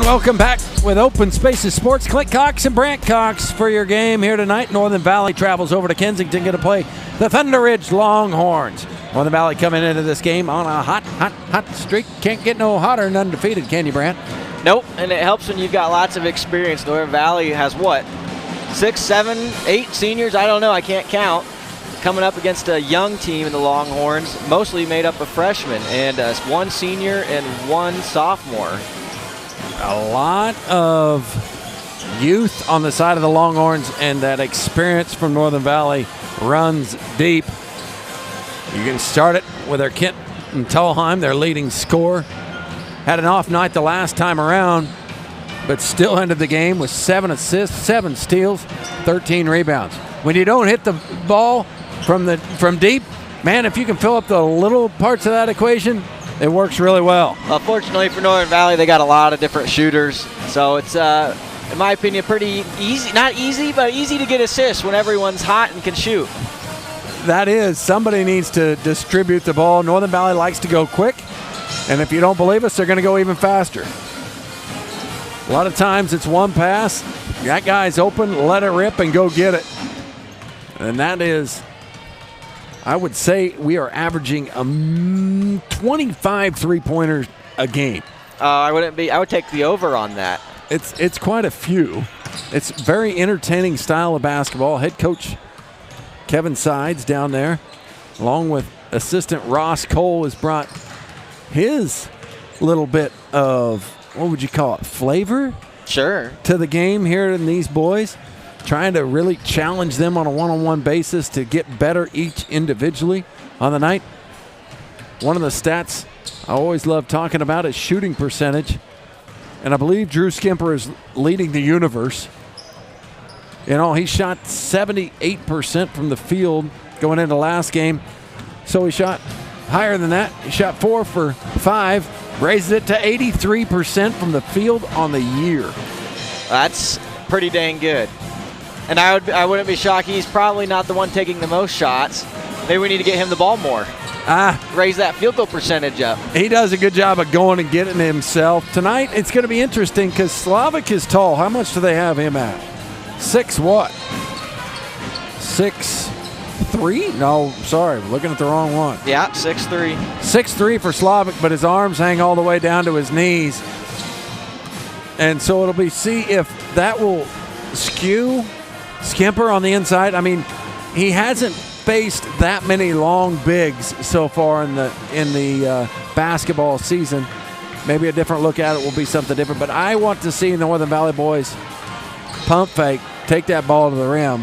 welcome back with Open Spaces Sports. Clint Cox and Brant Cox for your game here tonight. Northern Valley travels over to Kensington to play the Thunder Ridge Longhorns. Northern Valley coming into this game on a hot streak. Can't get no hotter than undefeated, can you, Brant? Nope, and it helps when you've got lots of experience. Northern Valley has what? 6, 7, 8 seniors? I don't know. I can't count. Coming up against a young team in the Longhorns, mostly made up of freshmen, and 1 senior and 1 sophomore. A lot of youth on the side of the Longhorns, and that experience from Northern Valley runs deep. You can start it with their Kent and Tallheim, their leading scorer. Had an off night the last time around, but still ended the game with 7 assists, 7 steals, 13 rebounds. When you don't hit the ball from deep, man, if you can fill up the little parts of that equation, it works really well. Fortunately for Northern Valley, they got a lot of different shooters, so it's, in my opinion, pretty easy. Not easy, but easy to get assists when everyone's hot and can shoot. That is, somebody needs to distribute the ball. Northern Valley likes to go quick, and if you don't believe us, they're going to go even faster. A lot of times it's one pass, that guy's open, let it rip and go get it. And that is, I would say we are averaging 25 three-pointers a game. I would take the over on that. It's quite a few. It's a very entertaining style of basketball. Head coach Kevin Sides down there, along with assistant Ross Cole, has brought his little bit of, what would you call it, flavor? Sure. To the game here in these boys, trying to really challenge them on a one-on-one basis to get better each individually on the night. One of the stats I always love talking about is shooting percentage, and I believe Drew Skimper is leading the universe. You know, he shot 78% from the field going into last game, so he shot higher than that. He shot 4 for 5, raises it to 83% from the field on the year. That's pretty dang good. And I wouldn't be shocked. He's probably not the one taking the most shots. Maybe we need to get him the ball more. Raise that field goal percentage up. He does a good job of going and getting himself. Tonight, it's going to be interesting because Slavic is tall. How much do they have him at? 6 what? 6'3"? No, sorry, looking at the wrong one. Yeah, 6'3". 6'3" for Slavic, but his arms hang all the way down to his knees. And so it'll be see if that will skew Skimper on the inside. I mean, he hasn't faced that many long bigs so far in the basketball season. Maybe a different look at it will be something different. But I want to see Northern Valley boys pump fake, take that ball to the rim,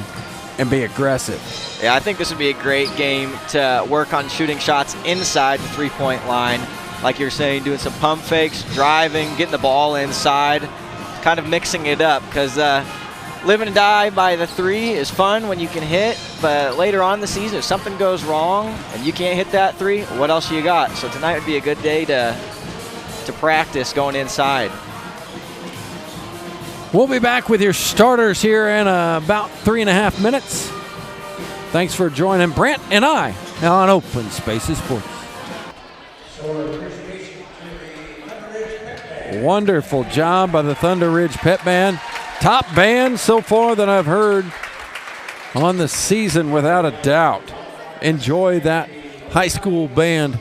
and be aggressive. Yeah, I think this would be a great game to work on shooting shots inside the three-point line. Like you're saying, doing some pump fakes, driving, getting the ball inside, kind of mixing it up because live and die by the 3 is fun when you can hit, but later on in the season, if something goes wrong and you can't hit that 3, what else you got? So tonight would be a good day to practice going inside. We'll be back with your starters here in about 3.5 minutes. Thanks for joining Brent and I on Open Spaces Sports. Wonderful job by the Thunder Ridge Pep Band. Top band so far that I've heard on the season, without a doubt. Enjoy that high school band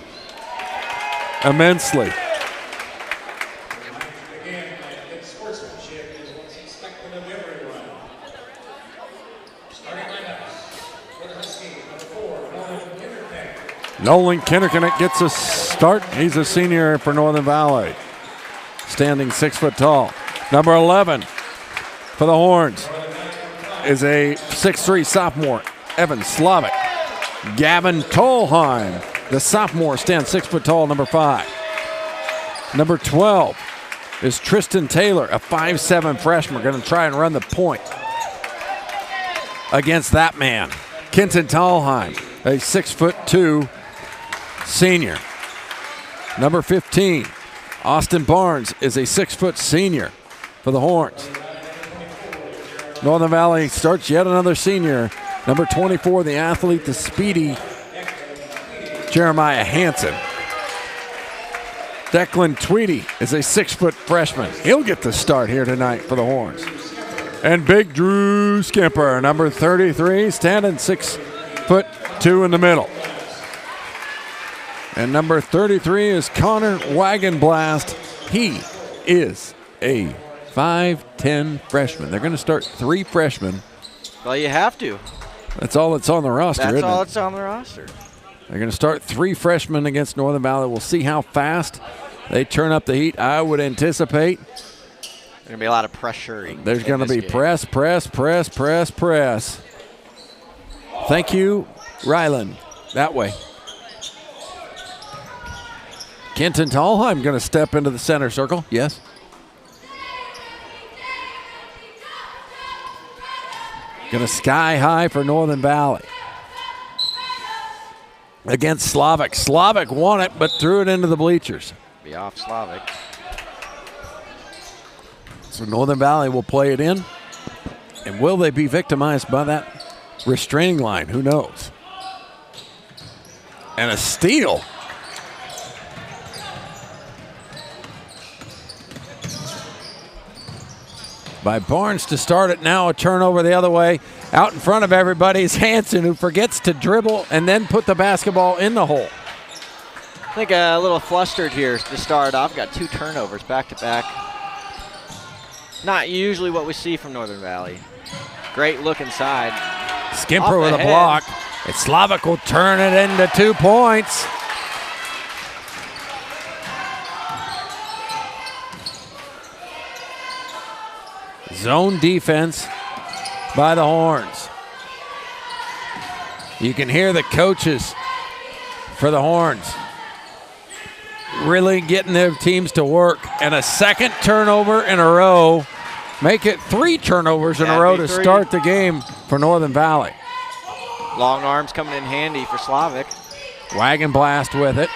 immensely. Nolan Kinnerkinick gets a start. He's a senior for Northern Valley, standing 6 foot tall. Number 11 for the Horns is a 6'3" sophomore, Evan Slavic. Gavin Tolheim, the sophomore, stands 6 foot tall, number 5. Number 12 is Tristan Taylor, a 5'7" freshman, going to try and run the point against that man. Kenton Tolheim, a 6'2" senior. Number 15, Austin Barnes, is a 6 foot senior for the Horns. Northern Valley starts yet another senior. Number 24, the athlete, the speedy Jeremiah Hansen. Declan Tweedy is a 6-foot freshman. He'll get the start here tonight for the Horns. And Big Drew Skimper, number 33, standing 6'2" in the middle. And number 33 is Connor Wagenblast. He is a 5'10" freshman. They're going to start 3 freshmen. Well, you have to. That's all that's on the roster, isn't it? That's all that's on the roster. They're going to start 3 freshmen against Northern Valley. We'll see how fast they turn up the heat. I would anticipate There's going to be a lot of pressure. there's going to be press. Thank you, Ryland. That way. Kenton Tallheim going to step into the center circle. Yes. Going to sky high for Northern Valley. Against Slavic. Slavic won it, but threw it into the bleachers. Be off Slavic. So Northern Valley will play it in. And will they be victimized by that restraining line? Who knows? And a steal. By Barnes to start it now. A turnover the other way. Out in front of everybody is Hanson, who forgets to dribble and then put the basketball in the hole. I think a little flustered here to start off. Got 2 turnovers back to back. Not usually what we see from Northern Valley. Great look inside. Skimper with a block. And Slavic will turn it into 2 points. Zone defense by the Horns. You can hear the coaches for the Horns really getting their teams to work. And a second turnover in a row. Make it 3 turnovers in a row to start the game for Northern Valley. Long arms coming in handy for Slavic. Wagon blast with it.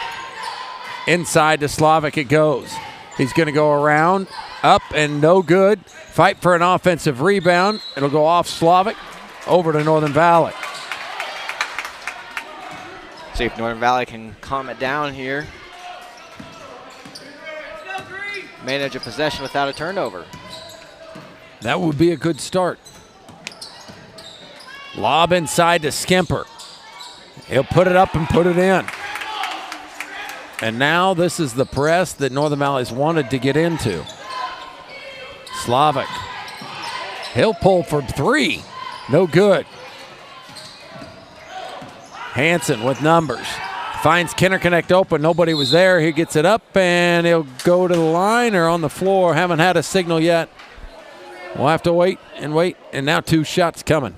Inside to Slavic it goes. He's going to go around, up, and no good. Fight for an offensive rebound. It'll go off Slavic, over to Northern Valley. See if Northern Valley can calm it down here. Manage a possession without a turnover. That would be a good start. Lob inside to Skimper. He'll put it up and put it in. And now this is the press that Northern Valley's wanted to get into. Slavic. He'll pull for 3. No good. Hanson with numbers. Finds Kinderconnect open. Nobody was there. He gets it up, and he'll go to the line or on the floor. Haven't had a signal yet. We'll have to wait, and now 2 shots coming.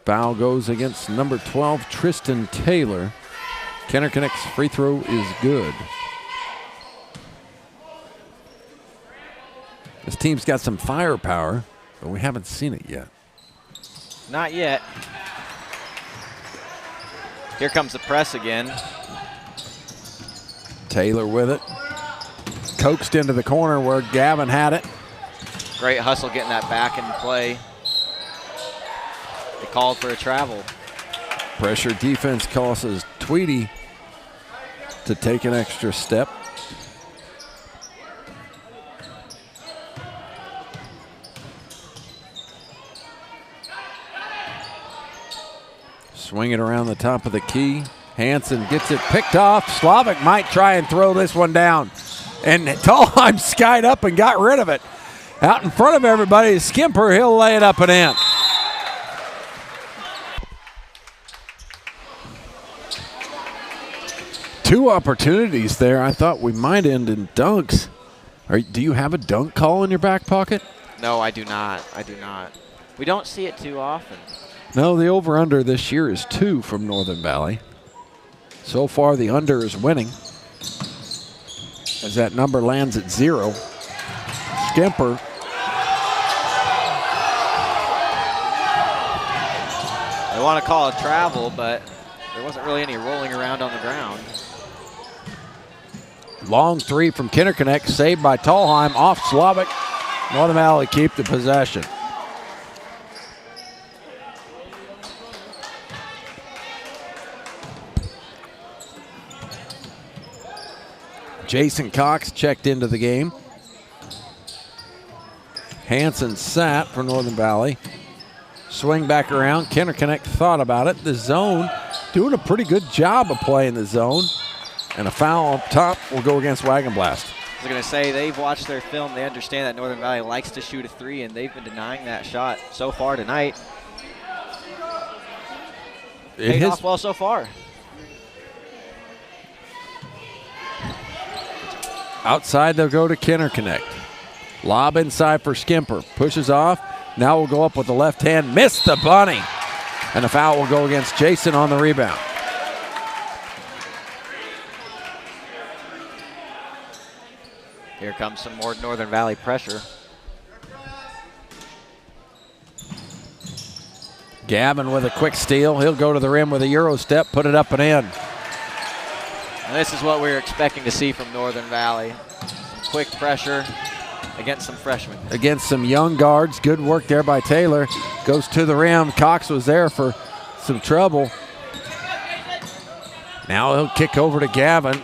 Foul goes against number 12, Tristan Taylor. Kinderconnect's free throw is good. This team's got some firepower, but we haven't seen it yet. Not yet. Here comes the press again. Taylor with it. Coaxed into the corner where Gavin had it. Great hustle getting that back in play. They called for a travel. Pressure defense causes Tweedy to take an extra step. Swing it around the top of the key. Hanson gets it picked off. Slavic might try and throw this one down. And Tallheim skied up and got rid of it. Out in front of everybody, Skimper, he'll lay it up and in. Two opportunities there. I thought we might end in dunks. Do you have a dunk call in your back pocket? No, I do not. I do not. We don't see it too often. No, the over-under this year is 2 from Northern Valley. So far, the under is winning, as that number lands at 0. Skimper. They want to call a travel, but there wasn't really any rolling around on the ground. Long 3 from Kinderconnect, saved by Tallheim, off Slavic. Northern Valley keep the possession. Jason Cox checked into the game. Hanson sat for Northern Valley. Swing back around. Kenner thought about it. The zone, doing a pretty good job of playing the zone. And a foul up top will go against Wagon Blast. I was going to say, they've watched their film. They understand that Northern Valley likes to shoot a three, and they've been denying that shot so far tonight. Paid off well so far. Outside, they'll go to Kenner. Lob inside for Skimper. Pushes off. Now we'll go up with the left hand. Missed the bunny. And a foul will go against Jason on the rebound. Here comes some more Northern Valley pressure. Gavin with a quick steal. He'll go to the rim with a Euro step, put it up and in. And this is what we were expecting to see from Northern Valley. Some quick pressure against some freshmen. Against some young guards. Good work there by Taylor. Goes to the rim. Cox was there for some trouble. Now he'll kick over to Gavin.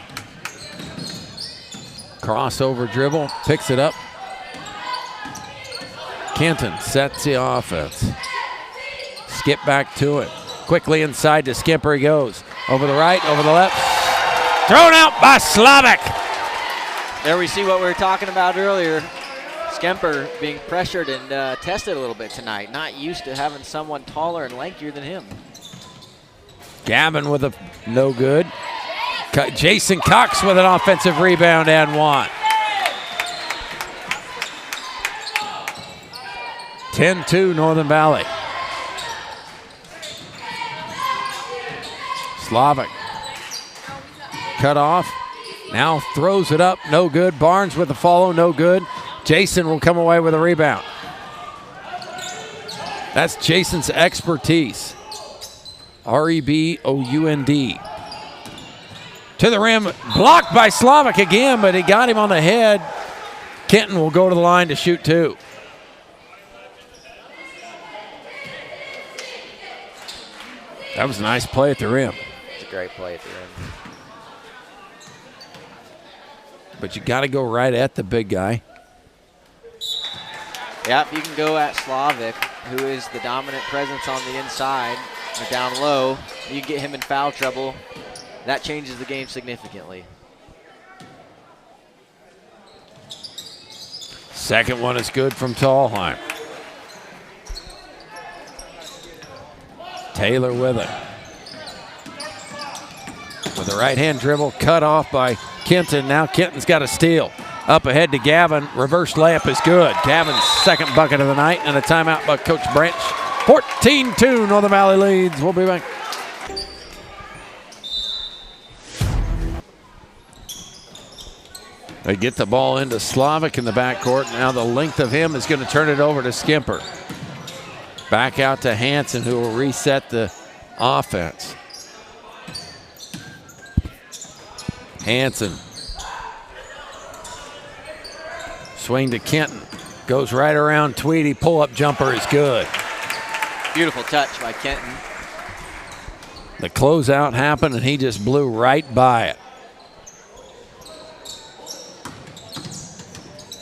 Crossover dribble. Picks it up. Kenton sets the offense. Skip back to it. Quickly inside to Skimper he goes. Over the right, over the left. Thrown out by Slavic. There we see what we were talking about earlier. Skimper being pressured and tested a little bit tonight. Not used to having someone taller and lankier than him. Gavin with a no good. Jason Cox with an offensive rebound and one. 10-2 Northern Valley. Slavic. Cut off. Now throws it up. No good. Barnes with the follow. No good. Jason will come away with a rebound. That's Jason's expertise. Rebound. To the rim. Blocked by Slavic again, but he got him on the head. Kenton will go to the line to shoot two. That was a nice play at the rim. It's a great play at the rim. But you got to go right at the big guy. Yep, you can go at Slavic, who is the dominant presence on the inside or down low. You get him in foul trouble. That changes the game significantly. Second one is good from Tallheim. Taylor with it. With the right-hand dribble, cut off by Kenton. Now Kenton's got a steal. Up ahead to Gavin. Reverse layup is good. Gavin's second bucket of the night, and a timeout by Coach Branch. 14-2, Northern Valley leads. We'll be back. They get the ball into Slavic in the backcourt. Now the length of him is going to turn it over to Skimper. Back out to Hanson, who will reset the offense. Hanson. Swing to Kenton. Goes right around Tweedy. Pull-up jumper is good. Beautiful touch by Kenton. The closeout happened, and he just blew right by it.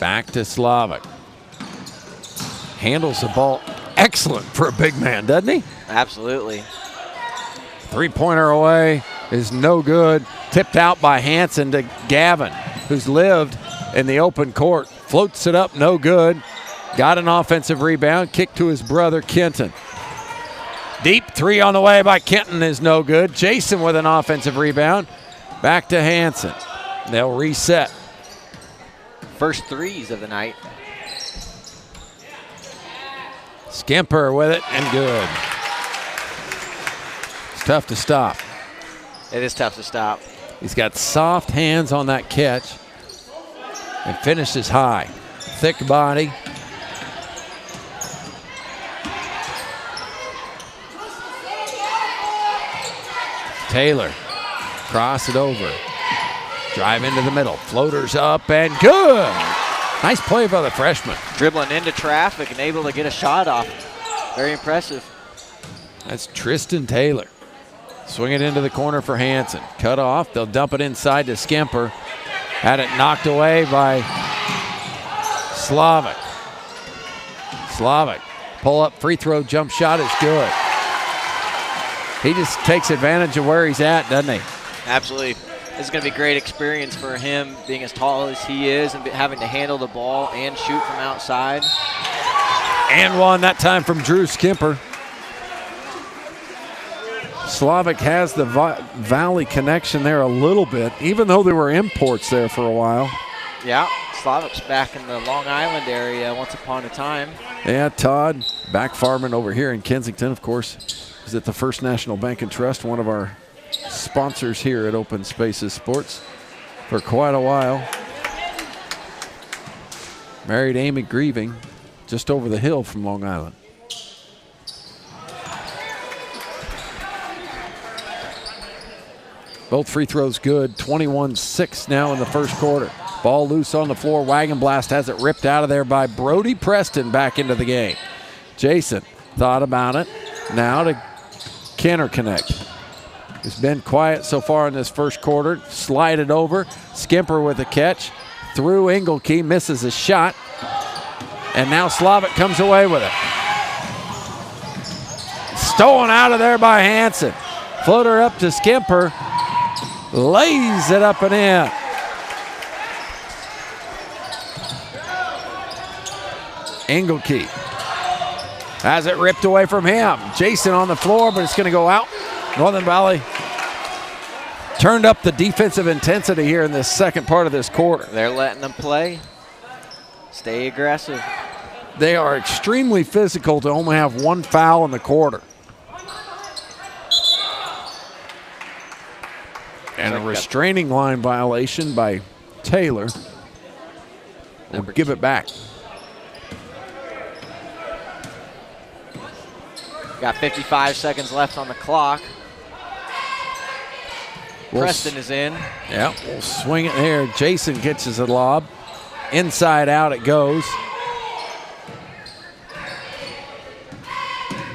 Back to Slavic. Handles the ball excellent for a big man, doesn't he? Absolutely. Three-pointer away is no good. Tipped out by Hanson to Gavin, who's lived in the open court. Floats it up, no good. Got an offensive rebound. Kick to his brother, Kenton. Deep three on the way by Kenton is no good. Jason with an offensive rebound. Back to Hanson. They'll reset. First threes of the night. Skimper with it and good. It's tough to stop. It is tough to stop. He's got soft hands on that catch and finishes high. Thick body. Taylor, cross it over. Drive into the middle. Floaters up and good. Nice play by the freshman. Dribbling into traffic and able to get a shot off. Very impressive. That's Tristan Taylor. Swing it into the corner for Hansen. Cut off. They'll dump it inside to Skimper. Had it knocked away by Slavic. Slavic. Pull up free throw jump shot is good. He just takes advantage of where he's at, doesn't he? Absolutely. This is going to be a great experience for him, being as tall as he is and having to handle the ball and shoot from outside. And one that time from Drew Skimper. Slavic has the Valley connection there a little bit, even though there were imports there for a while. Yeah, Slavic's back in the Long Island area once upon a time. Yeah, Todd, back farming over here in Kensington, of course, is at the First National Bank and Trust, one of our sponsors here at Open Spaces Sports for quite a while. Married Amy Grieving, just over the hill from Long Island. Both free throws good. 21-6 now in the first quarter. Ball loose on the floor. Wagon Blast has it ripped out of there by Brody Preston back into the game. Jason thought about it. Now to Kenner connect. He's been quiet so far in this first quarter. Slide it over. Skimper with a catch. Through Engelke. Misses a shot. And now Slavic comes away with it. Stolen out of there by Hansen. Floater up to Skimper. Lays it up and in. Engelke has it ripped away from him. Jason on the floor, but it's going to go out. Northern Valley turned up the defensive intensity here in this second part of this quarter. They're letting them play. Stay aggressive. They are extremely physical to only have one foul in the quarter. And a restraining line violation by Taylor. We'll give it back. Got 55 seconds left on the clock. Preston is in. Yeah, we'll swing it here. Jason catches a lob. Inside out it goes.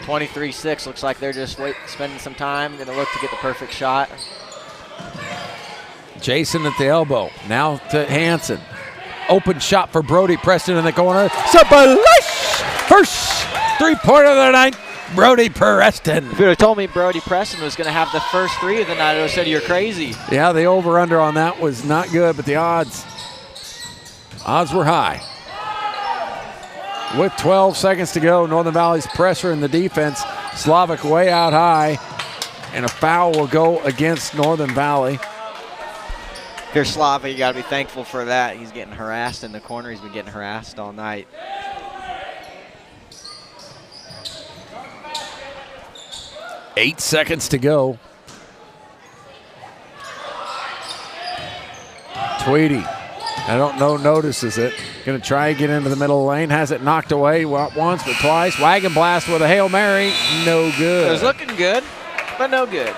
23-6. Looks like they're just spending some time. Going to look to get the perfect shot. Jason at the elbow. Now to Hansen. Open shot for Brody Preston in the corner. Sabalish! First three-pointer of the night. Brody Preston. If you would have told me Brody Preston was going to have the first three of the night, I would have said you're crazy. Yeah, the over-under on that was not good, but the odds were high. With 12 seconds to go, Northern Valley's pressure in the defense. Slavic way out high, and a foul will go against Northern Valley. If you're Slavic, you got to be thankful for that. He's getting harassed in the corner. He's been getting harassed all night. Eight seconds to go. Tweedy, I don't know, notices it. Going to try and get into the middle of the lane. Has it knocked away once, but twice. Wagon Blast with a Hail Mary. No good. It was looking good, but no good.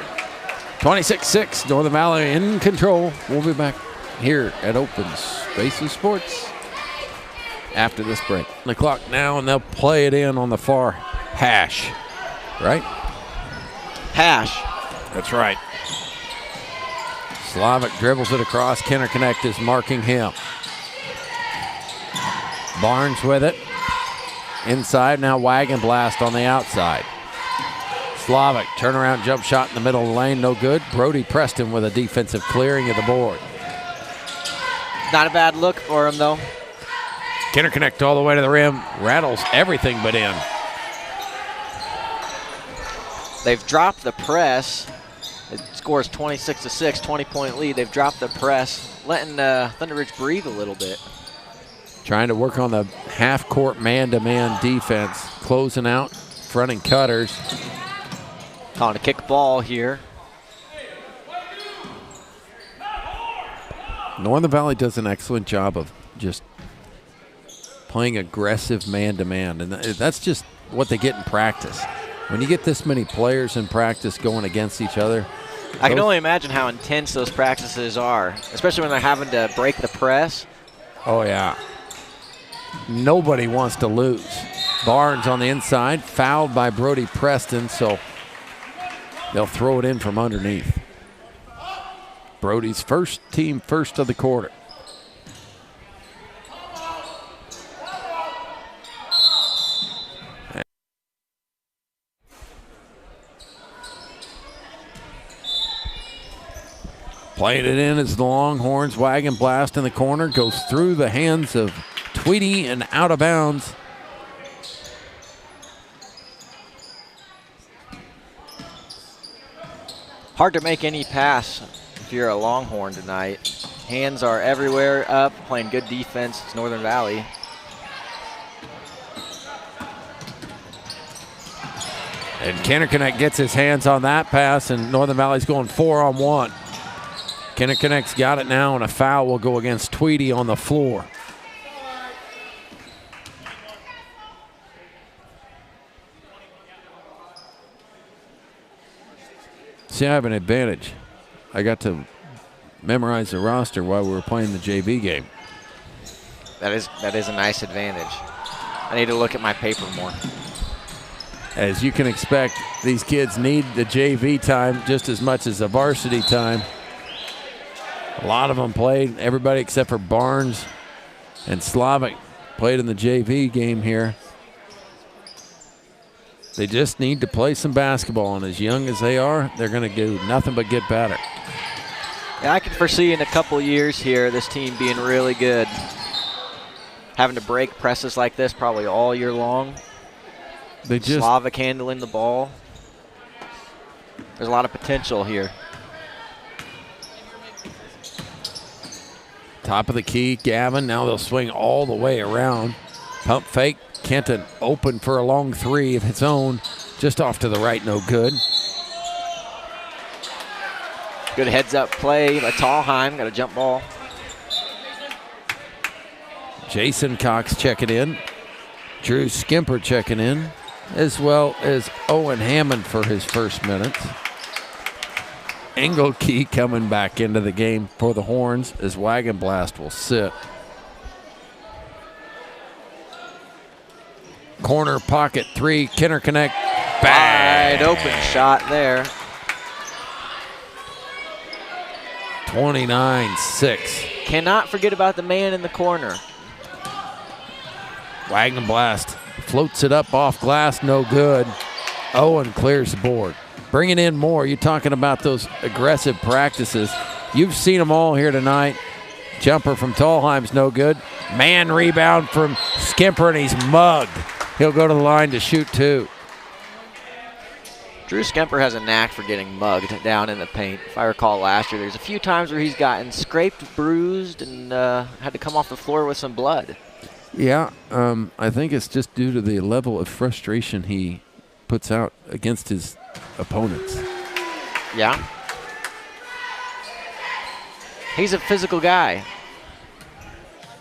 26-6, Northern Valley in control. We'll be back here at Open Spaces Sports after this break. The clock now, and they'll play it in on the far hash, right? Hash. That's right. Slavic dribbles it across. Kenner Connect is marking him. Barnes with it. Inside, now Wagon Blast on the outside. Slavic, turnaround jump shot in the middle of the lane, no good. Brody Preston with a defensive clearing of the board. Not a bad look for him, though. Kenner Connect all the way to the rim. Rattles everything but in. They've dropped the press. It scores 26-6, 20-point lead. They've dropped the press, letting Thunder Ridge breathe a little bit. Trying to work on the half-court man-to-man defense. Closing out, fronting cutters. Calling a kick ball here. Northern Valley does an excellent job of just playing aggressive man-to-man, and that's just what they get in practice. When you get this many players in practice going against each other. I can only imagine how intense those practices are, especially when they're having to break the press. Oh, yeah. nobody wants to lose. Barnes on the inside, fouled by Brody Preston, so they'll throw it in from underneath. Brody's team first of the quarter. Playing it in is the Longhorns. Wagon blast in the corner. Goes through the hands of Tweedy and out of bounds. Hard to make any pass if you're a Longhorn tonight. Hands are everywhere up, playing good defense. It's Northern Valley. And Kenneconek gets his hands on that pass, and Northern Valley's going 4-on-1. Kenneconek's got it now, and a foul will go against Tweedy on the floor. See, I have an advantage. I got to memorize the roster while we were playing the JV game. That is a nice advantage. I need to look at my paper more. As you can expect, these kids need the JV time just as much as the varsity time. A lot of them played, everybody except for Barnes and Slavic played in the JV game here. They just need to play some basketball, and as young as they are, they're going to do nothing but get better. Yeah, I can foresee in a couple years here this team being really good. Having to break presses like this probably all year long. Slavic handling the ball. There's a lot of potential here. Top of the key, Gavin. Now they'll swing all the way around. Pump fake. Kenton open for a long three of its own. Just off to the right, no good. Good heads-up play by Tallheim. Got a jump ball. Jason Cox checking in. Drew Skimper checking in, as well as Owen Hammond for his first minutes. Engelke coming back into the game for the Horns as Wagon Blast will sit. Corner pocket three, Kenneconek. Wide open shot there. 29-6. Cannot forget about the man in the corner. Wagon Blast floats it up off glass, no good. Owen clears the board. Bringing in more. You're talking about those aggressive practices. You've seen them all here tonight. Jumper from Tallheim's no good. Man rebound from Skimper, and he's mugged. He'll go to the line to shoot two. Drew Skimper has a knack for getting mugged down in the paint. If I recall last year, there's a few times where he's gotten scraped, bruised, and had to come off the floor with some blood. Yeah, I think it's just due to the level of frustration he puts out against his opponents. Yeah. He's a physical guy.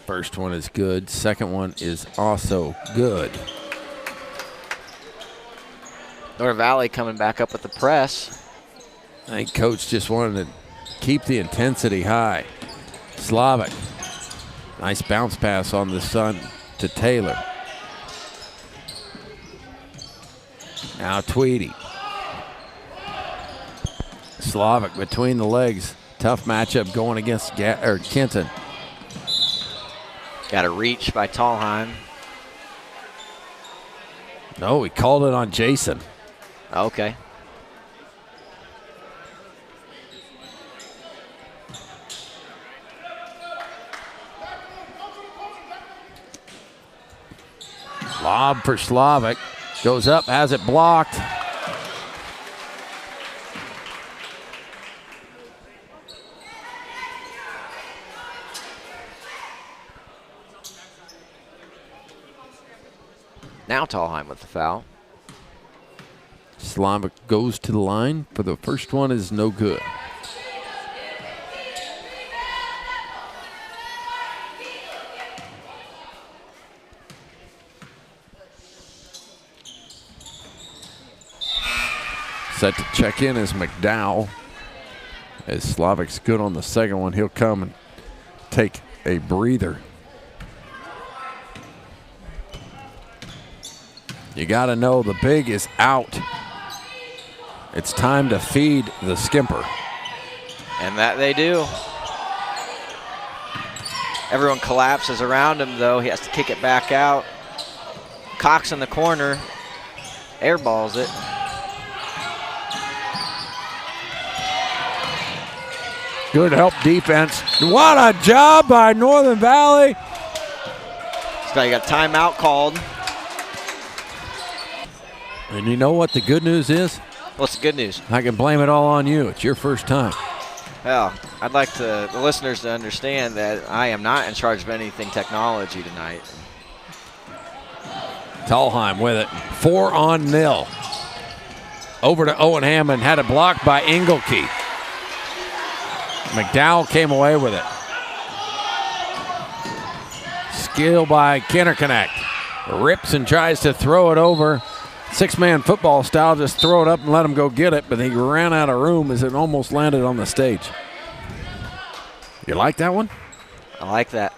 First one is good. Second one is also good. North Valley coming back up with the press. I think Coach just wanted to keep the intensity high. Slavic. Nice bounce pass on the sun to Taylor. Now Tweedy. Slavic between the legs. Tough matchup going against Kenton. Got a reach by Tallheim. No, he called it on Jason. Okay. Lob for Slavic. Goes up, has it blocked. Now Tallheim with the foul. Slavic goes to the line for the first one is no good. Set to check in is McDowell. As Slavic's good on the second one, he'll come and take a breather. You got to know the big is out. It's time to feed the skimper. And that they do. Everyone collapses around him, though. He has to kick it back out. Cox in the corner. Airballs it. Good help defense. What a job by Northern Valley. So you got a timeout called. And you know what the good news is? What's the good news? I can blame it all on you. It's your first time. Well, I'd like the listeners to understand that I am not in charge of anything technology tonight. Tallheim with it. 4-0. Over to Owen Hammond. Had it blocked by Engelke. McDowell came away with it. Skill by Kinnerconnect. Rips and tries to throw it over. Six-man football style, just throw it up and let him go get it, but he ran out of room as it almost landed on the stage. You like that one? I like that.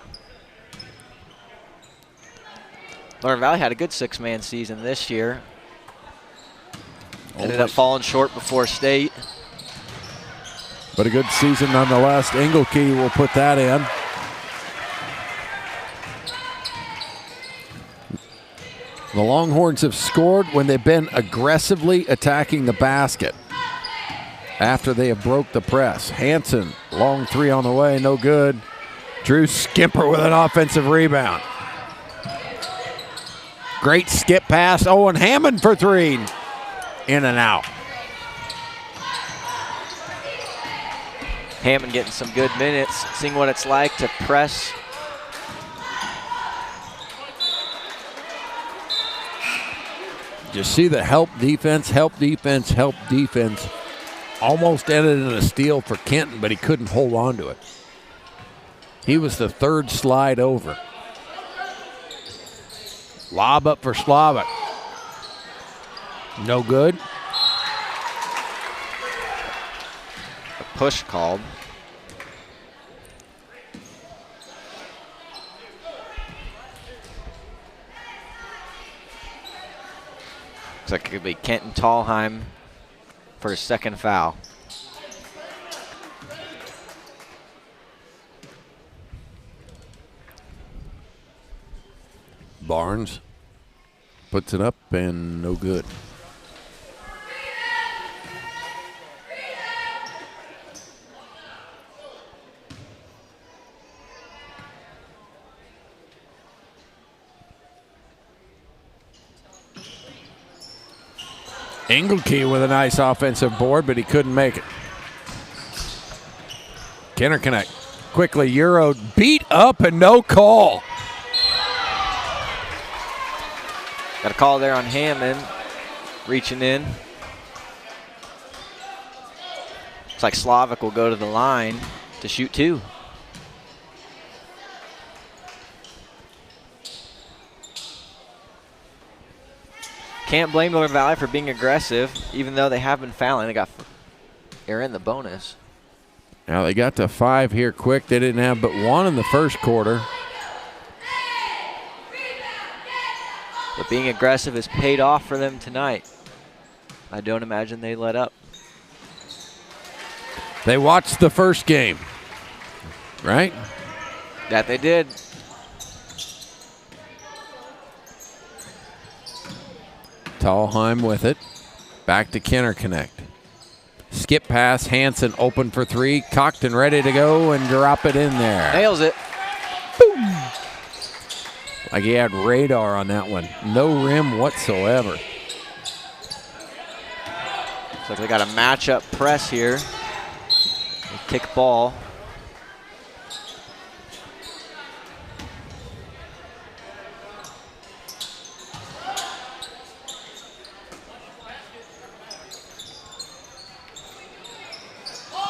Northern Valley had a good six-man season this year. Ended up falling short before state. But a good season nonetheless. Engelke will put that in. The Longhorns have scored when they've been aggressively attacking the basket after they have broke the press. Hanson, long three on the way, no good. Drew Skimper with an offensive rebound. Great skip pass. Owen Hammond for three. In and out. Hammond getting some good minutes, seeing what it's like to press. You see the help defense, help defense, help defense. Almost ended in a steal for Kenton, but he couldn't hold on to it. He was the third slide over. Lob up for Slavic. No good. A push called. Looks like it could be Kenton Tallheim for his second foul. Barnes puts it up and no good. Engelke with a nice offensive board, but he couldn't make it. Kinnerconnect quickly Euro beat up and no call. Got a call there on Hammond, reaching in. Looks like Slavic will go to the line to shoot two. Can't blame Northern Valley for being aggressive, even though they have been fouling. They're in the bonus. Now they got to 5 here quick. They didn't have but 1 in the first quarter. But being aggressive has paid off for them tonight. I don't imagine they let up. They watched the first game, right? That they did. Tallheim with it. Back to Kinnerconnect. Skip pass. Hanson open for 3. Cocked and ready to go and drop it in there. Nails it. Boom. Like he had radar on that one. No rim whatsoever. Looks like they got a matchup press here. Kick ball.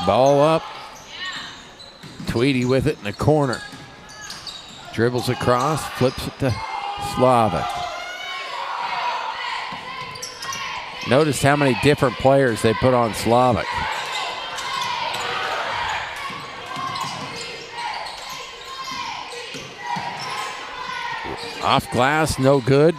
Ball up. Tweedy with it in the corner. Dribbles across, flips it to Slavic. Notice how many different players they put on Slavic. Off glass, no good.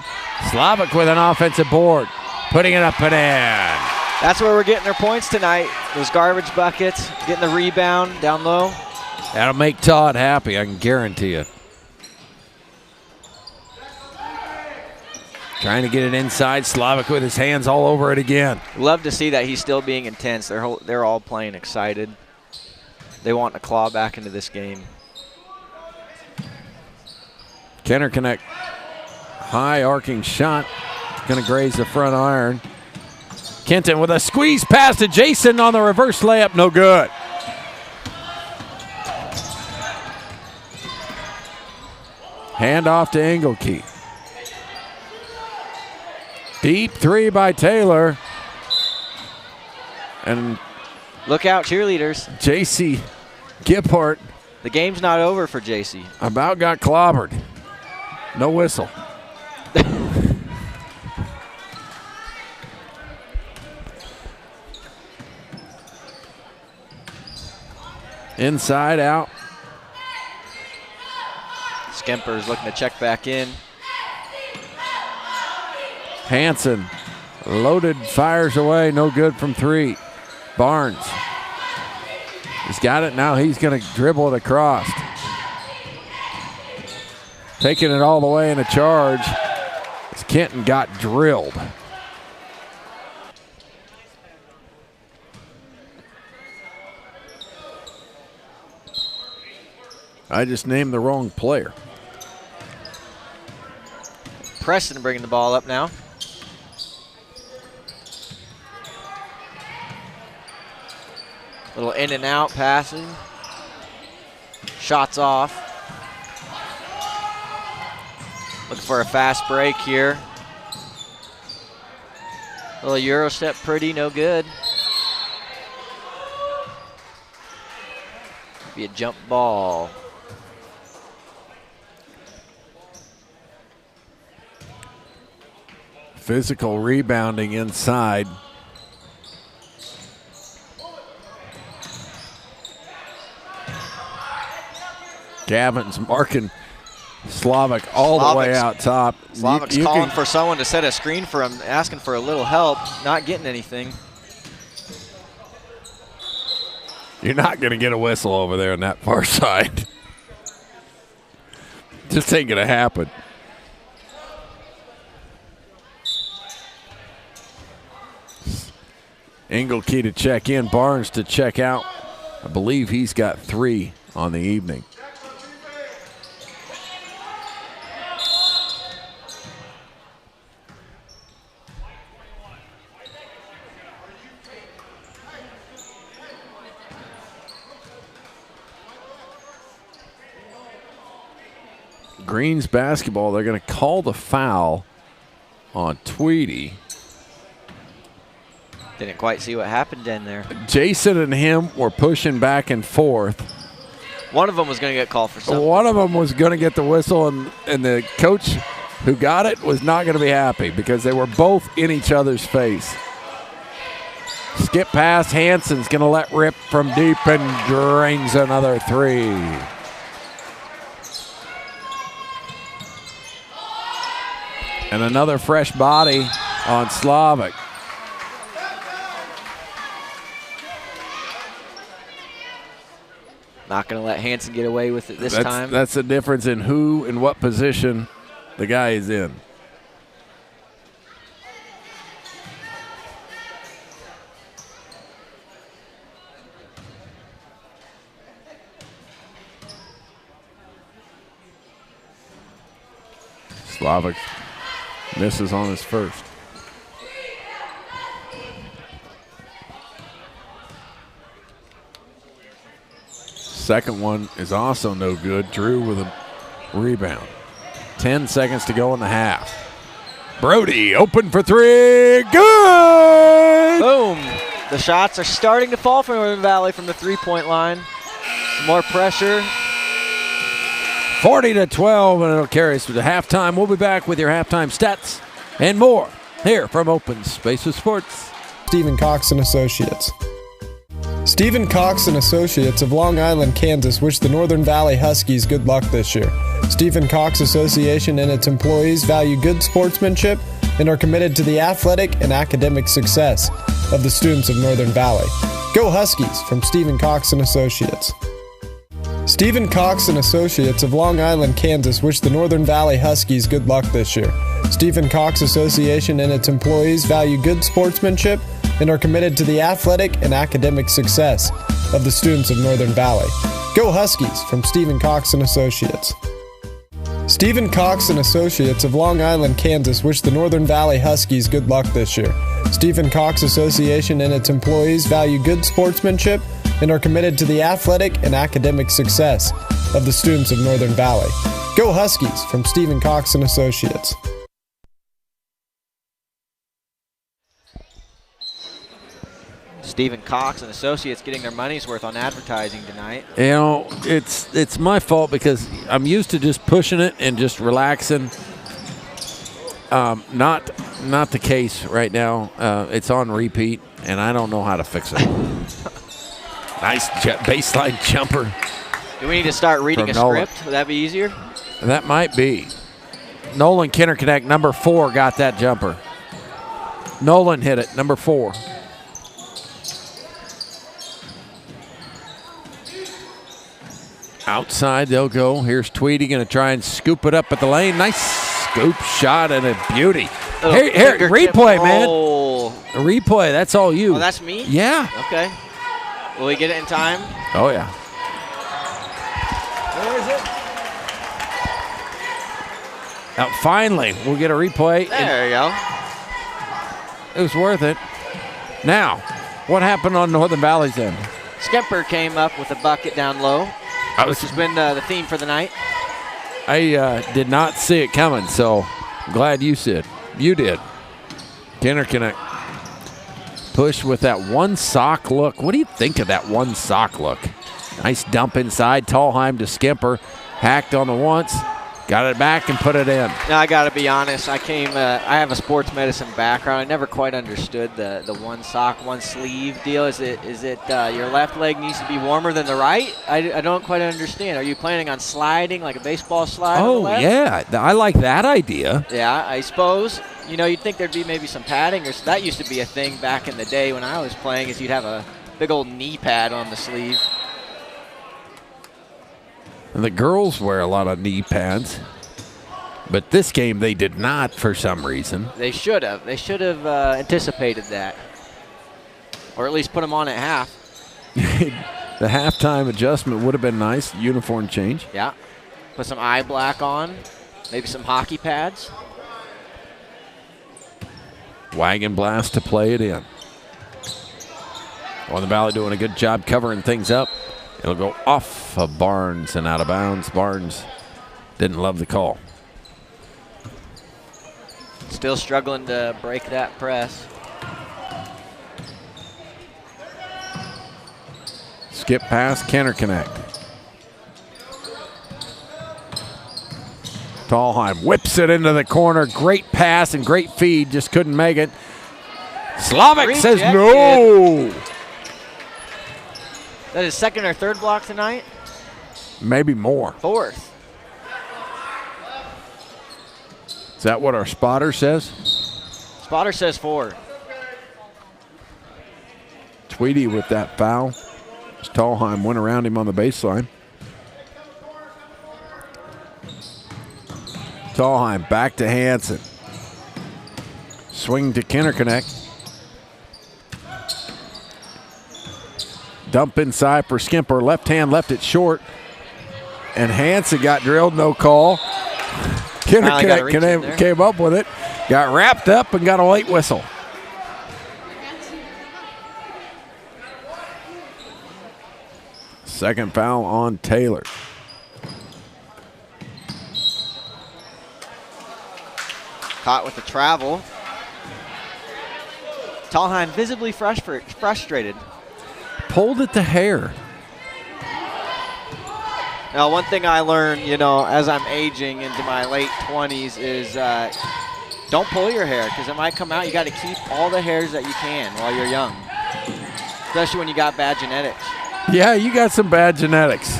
Slavic with an offensive board, putting it up and in. That's where we're getting our points tonight. Those garbage buckets, getting the rebound down low. That'll make Todd happy, I can guarantee it. Trying to get it inside. Slavic with his hands all over it again. Love to see that he's still being intense. They're all playing excited. They want to claw back into this game. Kenner connect. High arcing shot. Going to graze the front iron. Kenton with a squeeze pass to Jason on the reverse layup. No good. Hand off to Engelke. Deep three by Taylor. And look out, cheerleaders. JC Giphart. The game's not over for JC. About got clobbered. No whistle. Inside out. Skemper's looking to check back in. Hansen loaded, fires away, no good from three. Barnes. He's got it now. He's going to dribble it across. Taking it all the way in a charge as Kenton got drilled. I just named the wrong player. Preston bringing the ball up now. Little in and out passing. Shots off. Looking for a fast break here. Little Euro step pretty, no good. Be a jump ball. Physical rebounding inside. Gavin's marking Slavic all the way out top. Slavic's calling for someone to set a screen for him, asking for a little help, not getting anything. You're not going to get a whistle over there on that far side. Just ain't going to happen. Engelke to check in, Barnes to check out. I believe he's got 3 on the evening. Greens basketball, they're going to call the foul on Tweedy. Didn't quite see what happened in there. Jason and him were pushing back and forth. One of them was going to get called for something. One of them was going to get the whistle, and the coach who got it was not going to be happy because they were both in each other's face. Skip pass, Hansen's going to let rip from deep and drains another 3. And another fresh body on Slavic. Not going to let Hansen get away with it this time. That's the difference in who and what position the guy is in. Slavic misses on his first. Second one is also no good. Drew with a rebound. 10 seconds to go in the half. Brody open for 3. Good! Boom. The shots are starting to fall from Northern Valley from the three-point line. Some more pressure. 40-12, and it'll carry us to the halftime. We'll be back with your halftime stats and more here from Open Spaces Sports. Stephen Cox and Associates. Stephen Cox and Associates of Long Island, Kansas wish the Northern Valley Huskies good luck this year. Stephen Cox Association and its employees value good sportsmanship and are committed to the athletic and academic success of the students of Northern Valley. Go Huskies from Stephen Cox and Associates. Stephen Cox and Associates of Long Island, Kansas wish the Northern Valley Huskies good luck this year. Stephen Cox Association and its employees value good sportsmanship and are committed to the athletic and academic success of the students of Northern Valley. Go Huskies from Stephen Cox and Associates. Stephen Cox and Associates of Long Island, Kansas wish the Northern Valley Huskies good luck this year. Stephen Cox Association and its employees value good sportsmanship and are committed to the athletic and academic success of the students of Northern Valley. Go Huskies from Stephen Cox and Associates. Stephen Cox and Associates getting their money's worth on advertising tonight. You know, it's my fault because I'm used to just pushing it and just relaxing. Not the case right now. It's on repeat, and I don't know how to fix it. Nice baseline jumper. Do we need to start reading a Nolan. script? Would that be easier? That might be. Nolan Kinnerconnect, number 4, got that jumper. Nolan hit it, number 4. Outside they'll go. Here's Tweedy going to try and scoop it up at the lane. Nice scoop shot and a beauty. Here, replay, man. A replay, that's all you. Oh, that's me? Yeah. Okay. Will we get it in time? Oh, yeah. Where is it? Now, finally, we'll get a replay. There you go. It was worth it. Now, what happened on Northern Valley's end? Skemper came up with a bucket down low, which has been the theme for the night. I did not see it coming, so I'm glad you did. You did. Kinnerconnect. Push with that one sock look. What do you think of that one sock look? Nice dump inside. Tallheim to Skemper. Hacked on the once. Got it back and put it in. Now, I got to be honest. I have a sports medicine background. I never quite understood the one sock, one sleeve deal. Is it your left leg needs to be warmer than the right? I don't quite understand. Are you planning on sliding like a baseball slide? Oh, yeah. I like that idea. Yeah, I suppose. You know, you'd think there'd be maybe some padding. That used to be a thing back in the day when I was playing, is you'd have a big old knee pad on the sleeve. And the girls wear a lot of knee pads. But this game they did not for some reason. They should have. They should have anticipated that. Or at least put them on at half. The halftime adjustment would have been nice. Uniform change. Yeah. Put some eye black on. Maybe some hockey pads. Wagon blast to play it in. Northern Valley doing a good job covering things up. It'll go off of Barnes and out of bounds. Barnes didn't love the call. Still struggling to break that press. Skip pass, Kinnerconnect. Tallheim whips it into the corner. Great pass and great feed. Just couldn't make it. Slavic says no. That is second or third block tonight? Maybe more. Fourth. Is that what our spotter says? Spotter says 4. Tweedy with that foul. Tallheim went around him on the baseline. Tallheim back to Hansen. Swing to Kinnerconnect. Dump inside for Skemper. Left hand left it short. And Hansen got drilled, no call. Kinnerconnect came up with it. Got wrapped up and got a late whistle. Second foul on Taylor. Caught with the travel. Tallheim visibly frustrated. Pulled at the hair. Now, one thing I learned, you know, as I'm aging into my late 20s is don't pull your hair because it might come out. You got to keep all the hairs that you can while you're young. especially when you got bad genetics. Yeah, you got some bad genetics.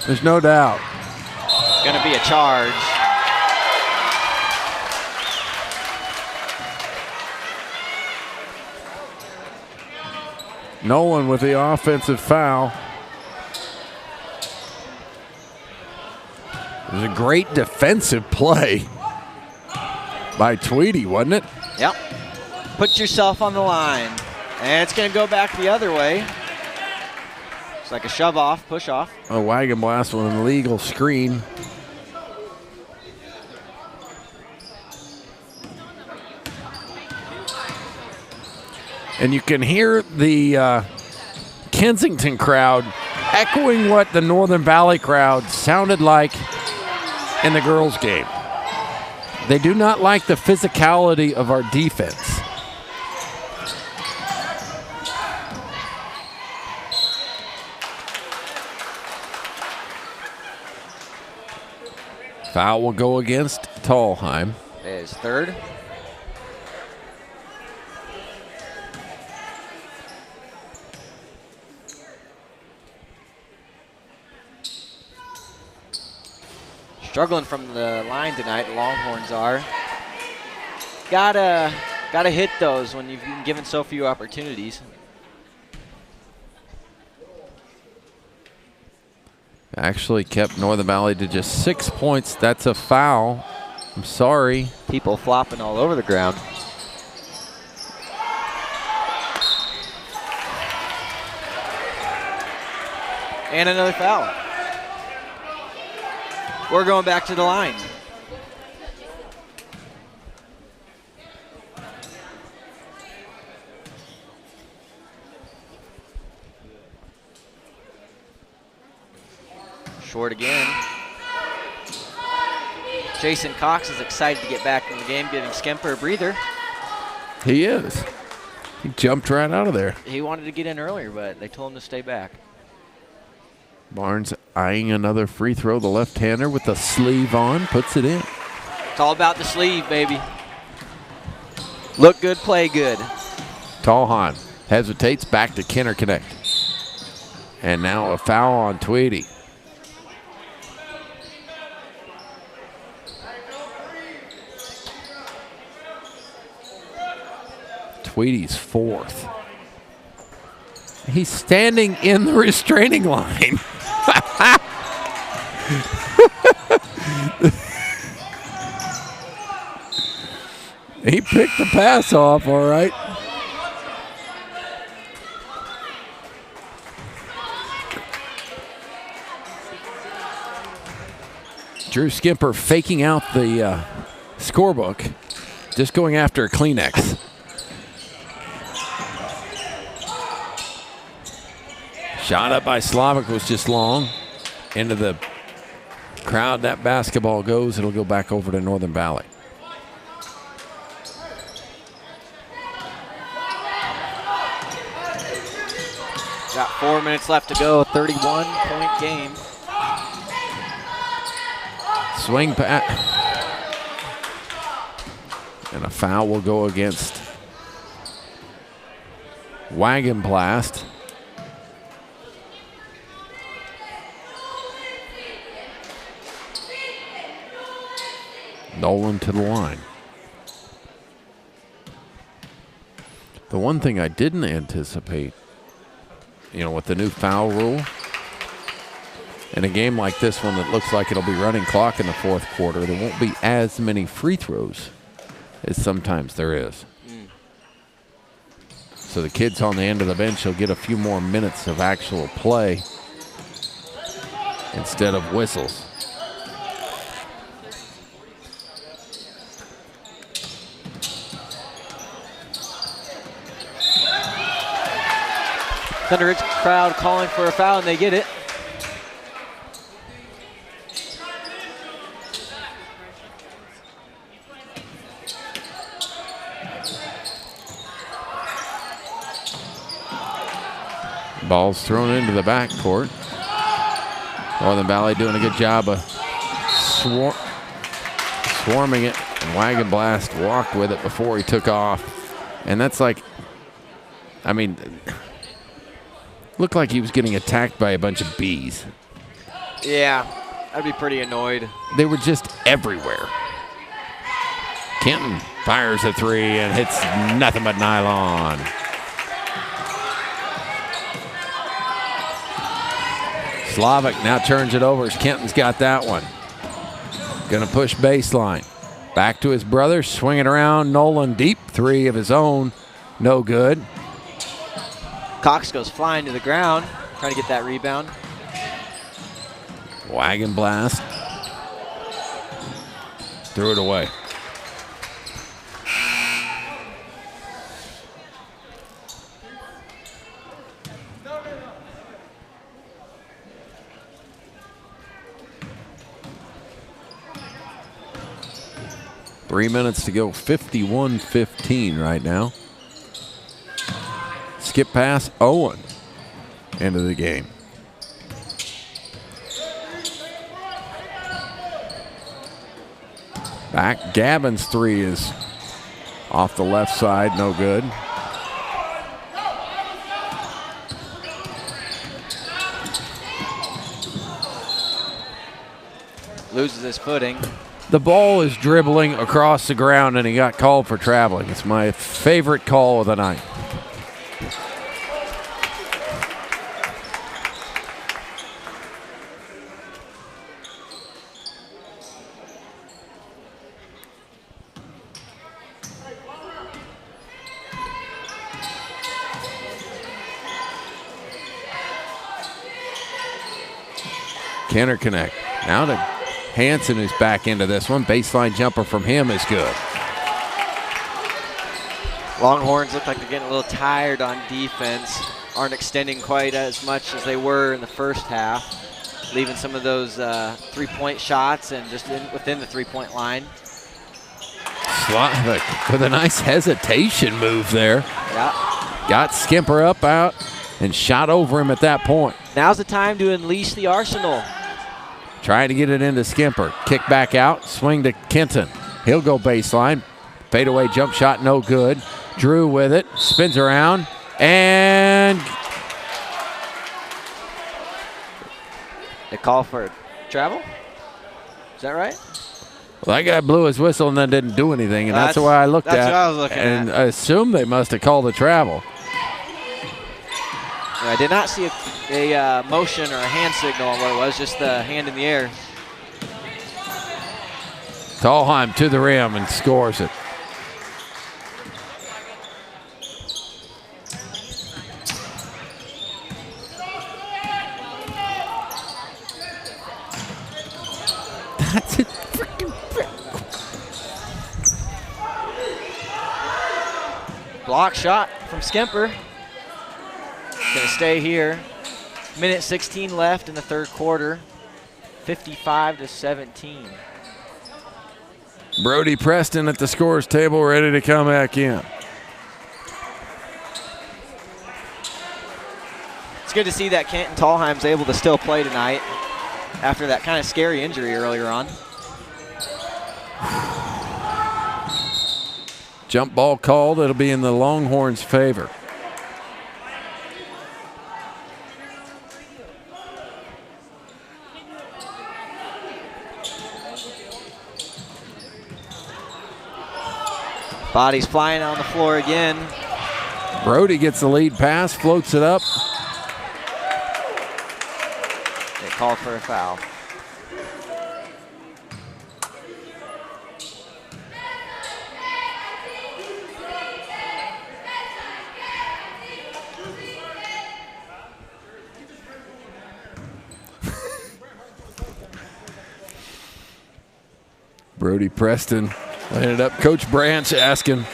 There's no doubt. Going to be a charge. Nolan with the offensive foul. It was a great defensive play by Tweedy, wasn't it? Yep. Put yourself on the line. And it's going to go back the other way. It's like a shove off, push off. A wagon blast with an illegal screen. And you can hear the Kensington crowd echoing what the Northern Valley crowd sounded like in the girls' game. They do not like the physicality of our defense. Foul will go against Tallheim. His third. Struggling from the line tonight, the Longhorns are. Gotta hit those when you've been given so few opportunities. Actually kept Northern Valley to just 6 points. That's a foul. I'm sorry. People flopping all over the ground. And another foul. We're going back to the line. Short again. Jason Cox is excited to get back in the game, giving Skemper a breather. He is. He jumped right out of there. He wanted to get in earlier, but they told him to stay back. Barnes eyeing another free throw. The left-hander with the sleeve on puts it in. It's all about the sleeve, baby. Look good, play good. Tallheim hesitates, back to Kenner Connect. And now a foul on Tweedy. Tweedy's fourth. He's standing in the restraining line. He picked the pass off, all right. Drew Skimper faking out the scorebook, just going after a Kleenex. Shot up by Slavic was just long. Into the crowd that basketball goes. It'll go back over to Northern Valley. Got 4 minutes left to go, 31-point game. Swing pat. And a foul will go against Wagon Blast. Nolan to the line. The one thing I didn't anticipate, with the new foul rule, in a game like this one that looks like it'll be running clock in the fourth quarter, there won't be as many free throws as sometimes there is. So the kids on the end of the bench will get a few more minutes of actual play instead of whistles. Thunder Ridge crowd calling for a foul, and they get it. Ball's thrown into the backcourt. Northern Valley doing a good job of swarming it, and Wagon Blast walked with it before he took off. And that's like, Looked like he was getting attacked by a bunch of bees. Yeah, I'd be pretty annoyed. They were just everywhere. Kenton fires a three and hits nothing but nylon. Slavic now turns it over as Kenton's got that one. Gonna push baseline. Back to his brother, swinging around. Nolan deep three of his own. No good. Cox goes flying to the ground, trying to get that rebound. Wagon blast. Threw it away. Three minutes to go, 51-15 right now. Skip pass, Owen. End of the game. Back, Gavin's three is off the left side, no good. Loses his footing. The ball is dribbling across the ground, and he got called for traveling. It's my favorite call of the night. Kenner connect. Now to Hansen, who's back into this one. Baseline jumper from him is good. Longhorns look like they're getting a little tired on defense. Aren't extending quite as much as they were in the first half. Leaving some of those three-point shots and just within the three-point line. Slavic with a nice hesitation move there. Yeah. Got Skimper up out and shot over him at that point. Now's the time to unleash the arsenal. Trying to get it into Skimper. Kick back out, swing to Kenton. He'll go baseline. Fadeaway jump shot, no good. Drew with it, spins around, and they call for travel? Is that right? Well, that guy blew his whistle and then didn't do anything, and that's the way I looked at it. That's what I was looking at. And I assume they must have called the travel. Yeah, I did not see a motion or a hand signal on what it was, just the hand in the air. Tallheim to the rim and scores it. That's it. Block shot from Skimper. Gonna stay here. Minute 16 left in the third quarter. 55-17. Brody Preston at the scores table, ready to come back in. It's good to see that Kenton Tallheim's able to still play tonight after that kind of scary injury earlier on. Jump ball called. It'll be in the Longhorns' favor. Bodies flying on the floor again. Brody gets the lead pass, floats it up. They call for a foul. Brody Preston ended up. Coach Branch asking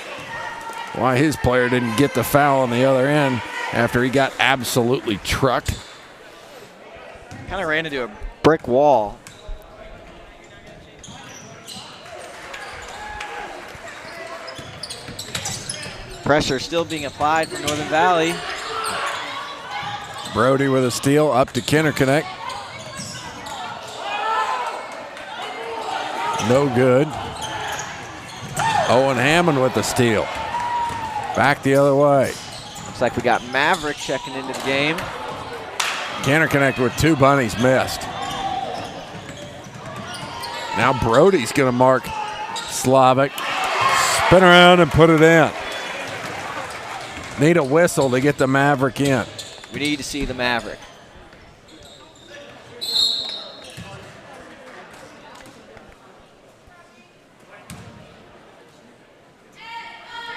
why his player didn't get the foul on the other end after he got absolutely trucked. Kind of ran into a brick wall. Pressure still being applied from Northern Valley. Brody with a steal up to Kenner Connect. No good. Owen Hammond with the steal. Back the other way. Looks like we got Maverick checking into the game. Canter Connect with 2 bunnies missed. Now Brody's going to mark Slavic. Spin around and put it in. Need a whistle to get the Maverick in. We need to see the Maverick.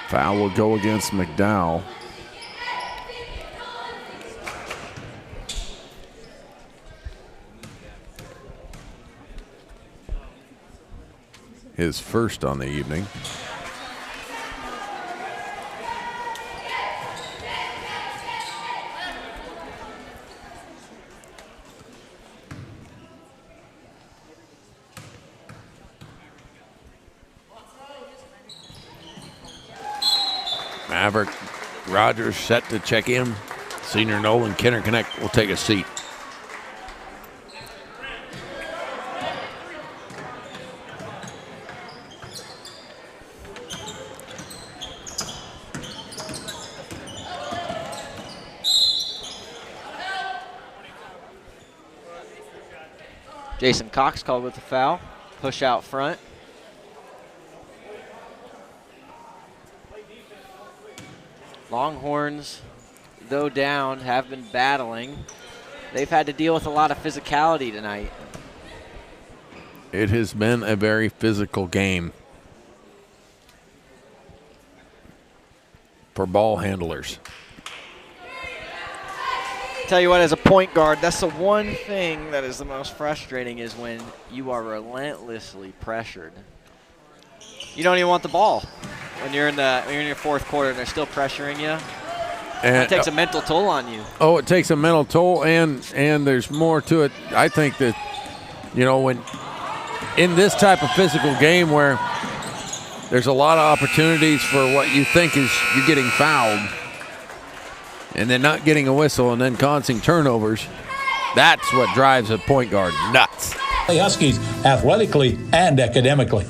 Foul will go against McDowell. His first on the evening. Maverick Rogers set to check in. Senior Nolan Kenner Connect will take a seat. Jason Cox called with the foul. Push out front. Longhorns, though down, have been battling. They've had to deal with a lot of physicality tonight. It has been a very physical game for ball handlers. Tell you what, as a point guard, that's the one thing that is the most frustrating is when you are relentlessly pressured. You don't even want the ball when you're in your fourth quarter and they're still pressuring you. And it takes a mental toll on you. Oh, it takes a mental toll, and there's more to it. I think that, when in this type of physical game where there's a lot of opportunities for what you think is you're getting fouled, and then not getting a whistle and then causing turnovers, that's what drives a point guard nuts. Huskies athletically and academically.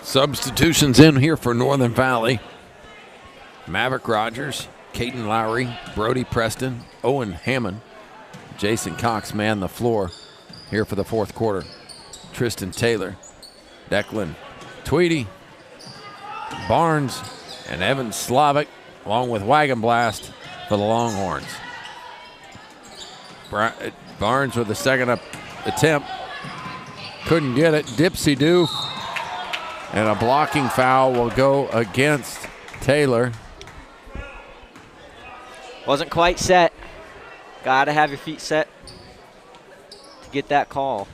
Substitutions in here for Northern Valley. Maverick Rogers, Caden Lowry, Brody Preston, Owen Hammond, Jason Cox man the floor here for the fourth quarter. Tristan Taylor, Declan Tweedy, Barnes, and Evan Slavic, along with Wagon Blast for the Longhorns. Barnes with the second attempt. Couldn't get it. Dipsy-do. And a blocking foul will go against Taylor. Wasn't quite set. Got to have your feet set to get that call.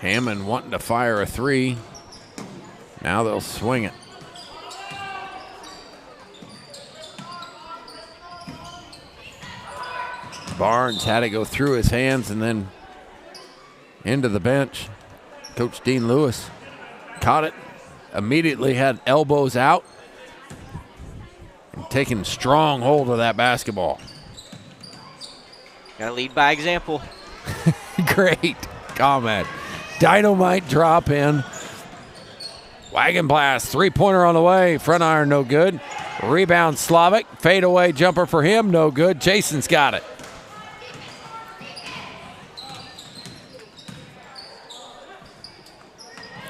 Hammond wanting to fire a three. Now they'll swing it. Barnes had to go through his hands and then into the bench. Coach Dean Lewis caught it, immediately had elbows out, and taking strong hold of that basketball. Got to lead by example. Great comment. Dynamite drop in. Wagon blast, three-pointer on the way. Front iron, no good. Rebound, Slavic. Fadeaway jumper for him, no good. Jason's got it.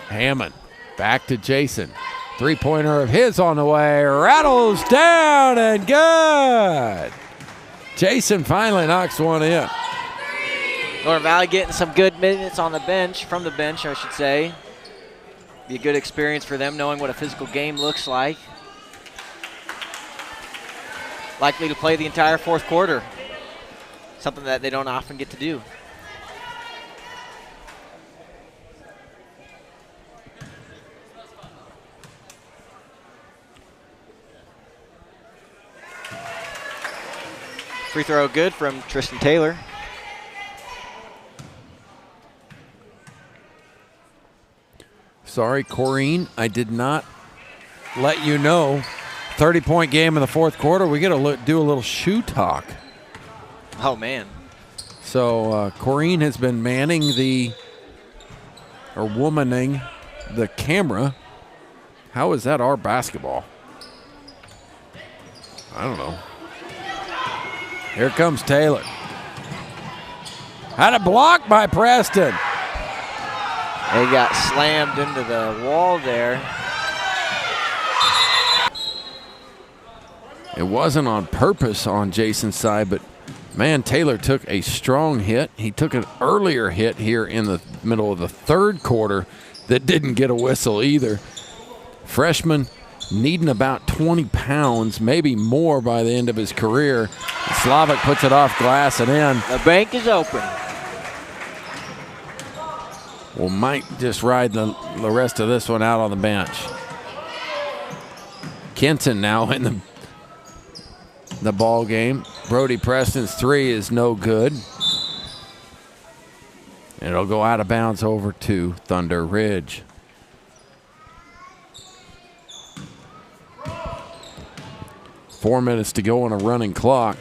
Hammond, back to Jason. Three-pointer of his on the way. Rattles down and good. Jason finally knocks one in. Northern Valley getting some good minutes on the bench, from the bench, I should say. Be a good experience for them knowing what a physical game looks like. Likely to play the entire fourth quarter. Something that they don't often get to do. Free throw good from Tristan Taylor. Sorry, Corrine, I did not let you know. 30-point game in the fourth quarter. We got to do a little shoe talk. Oh, man. So Corrine has been womaning the camera. How is that our basketball? I don't know. Here comes Taylor. Had a block by Preston. He got slammed into the wall there. It wasn't on purpose on Jason's side, but man, Taylor took a strong hit. He took an earlier hit here in the middle of the third quarter that didn't get a whistle either. Freshman needing about 20 pounds, maybe more by the end of his career. Slavic puts it off glass and in. The bank is open. Well, might just ride the rest of this one out on the bench. Kenton now in the ball game. Brody Preston's three is no good. And it'll go out of bounds over to Thunder Ridge. Four minutes to go on a running clock.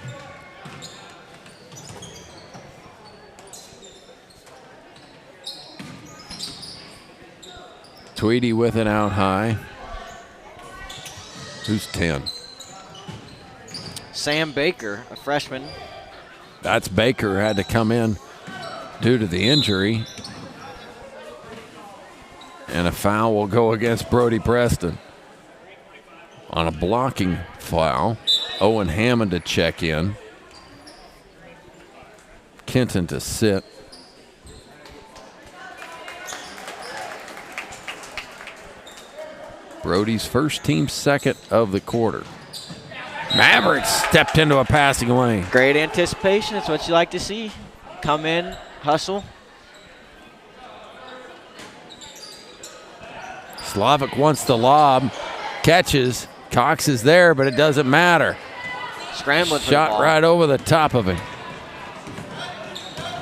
Tweedy with it out high. Who's 10? Sam Baker, a freshman. That's Baker, had to come in due to the injury. And a foul will go against Brody Preston. On a blocking foul, Owen Hammond to check in. Kenton to sit. Brody's first, team second of the quarter. Mavericks stepped into a passing lane. Great anticipation. That's what you like to see. Come in, hustle. Slavic wants the lob. Catches. Cox is there, but it doesn't matter. Scrambling for the Shot ball. right over the top of him.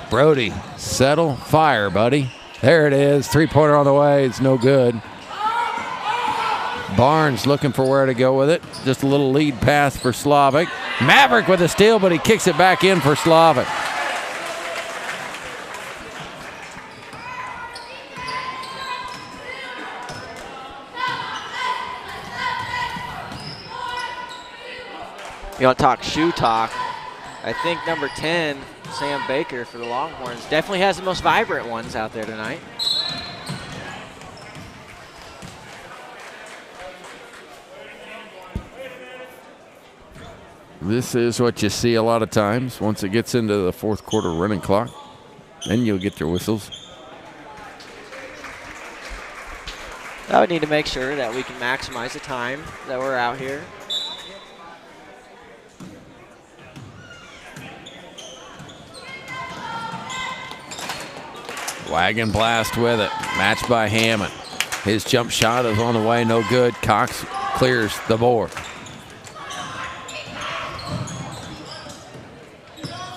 Brody, settle, fire, buddy. There it is. Three-pointer on the way. It's no good. Barnes looking for where to go with it. Just a little lead pass for Slavic. Maverick with a steal, but he kicks it back in for Slavic. You want to talk shoe talk? I think number 10, Sam Baker for the Longhorns, definitely has the most vibrant ones out there tonight. This is what you see a lot of times. Once it gets into the fourth quarter running clock, then you'll get your whistles. I would need to make sure that we can maximize the time that we're out here. Wagon blast with it. Matched by Hammond. His jump shot is on the way. No good. Cox clears the board.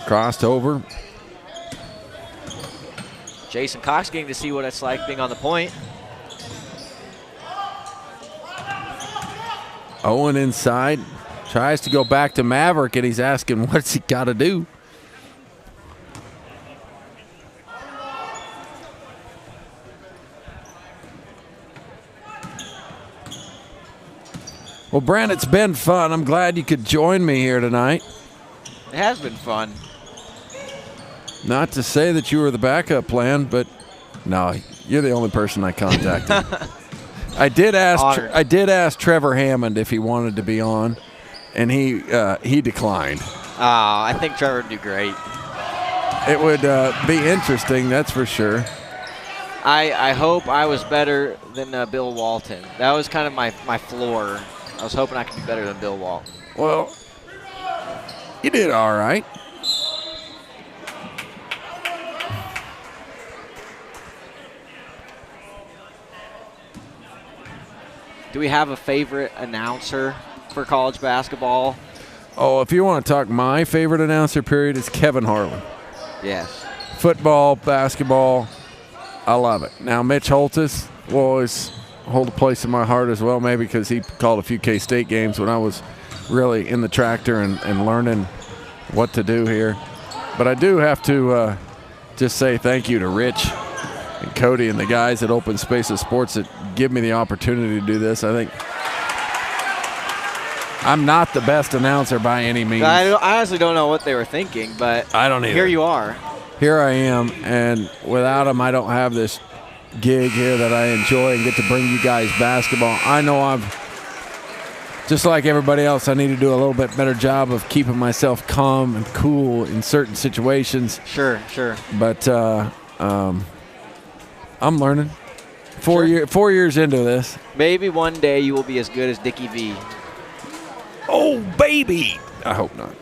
Crossed over. Jason Cox getting to see what it's like being on the point. Owen inside. Tries to go back to Maverick, and he's asking what's he got to do. Well, Brent, it's been fun. I'm glad you could join me here tonight. It has been fun. Not to say that you were the backup plan, but no, you're the only person I contacted. I did ask Trevor Hammond if he wanted to be on, and he declined. I think Trevor would do great. It would be interesting, that's for sure. I hope I was better than Bill Walton. That was kind of my floor. I was hoping I could be better than Bill Walton. Well, you did all right. Do we have a favorite announcer for college basketball? Oh, if you want to talk my favorite announcer period, it's Kevin Harlan. Yes. Football, basketball, I love it. Now, Mitch Holtis will always hold a place in my heart as well, maybe because he called a few K-State games when I was really in the tractor and learning what to do here. But I do have to just say thank you to Rich and Cody and the guys at Open Spaces Sports that give me the opportunity to do this. I think I'm not the best announcer by any means. I honestly don't know what they were thinking, but I don't either. Here you are. Here I am, and without them, I don't have this gig here that I enjoy and get to bring you guys basketball. I know just like everybody else, I need to do a little bit better job of keeping myself calm and cool in certain situations. Sure. But I'm learning. 4 years into this. Maybe one day you will be as good as Dickie V. Oh, baby. I hope not.